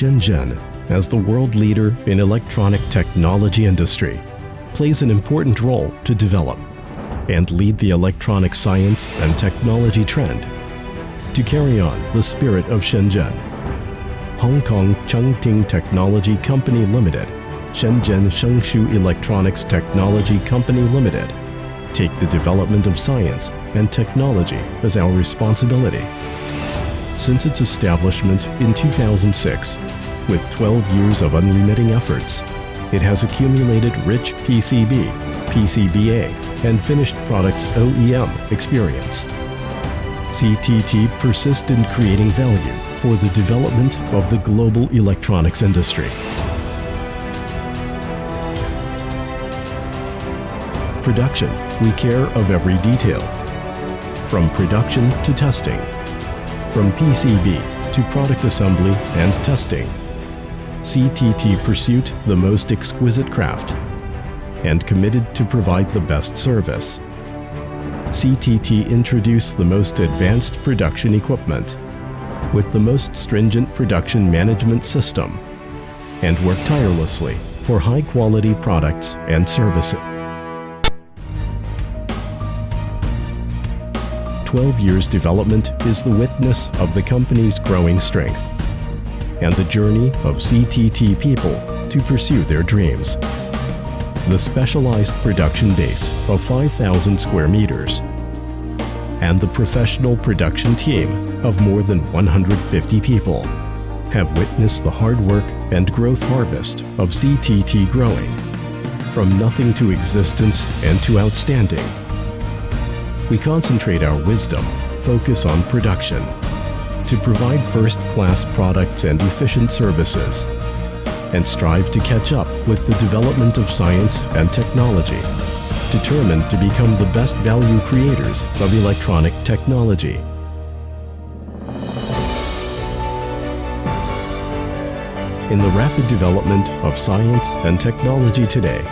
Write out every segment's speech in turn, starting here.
Shenzhen, as the world leader in electronic technology industry, plays an important role to develop and lead the electronic science and technology trend. To carry on the spirit of Shenzhen, Hong Kong Chengting Technology Company Limited, Shenzhen Shengshu Electronics Technology Company Limited, take the development of science and technology as our responsibility. Since its establishment in 2006, with 12 years of unremitting efforts, it has accumulated rich PCB, PCBA, and finished products OEM experience. CTT persists in creating value for the development of the global electronics industry. Production, we care of every detail. From production to testing. From PCB to product assembly and testing. CTT pursued the most exquisite craft and committed to provide the best service. CTT introduced the most advanced production equipment with the most stringent production management system and worked tirelessly for high-quality products and services. 12 years development is the witness of the company's growing strength and the journey of CTT people to pursue their dreams. The specialized production base of 5,000 square meters and the professional production team of more than 150 people have witnessed the hard work and growth harvest of CTT growing from nothing to existence and to outstanding. We concentrate our wisdom, focus on production, to provide first-class products and efficient services, and strive to catch up with the development of science and technology, determined to become the best value creators of electronic technology. In the rapid development of science and technology today,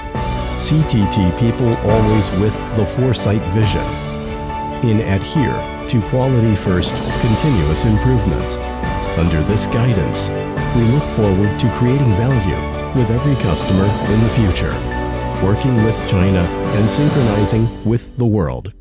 CTT people always with the foresight vision in adhere to quality first continuous improvement. Under this guidance, we look forward to creating value with every customer in the future, working with China and synchronizing with the world.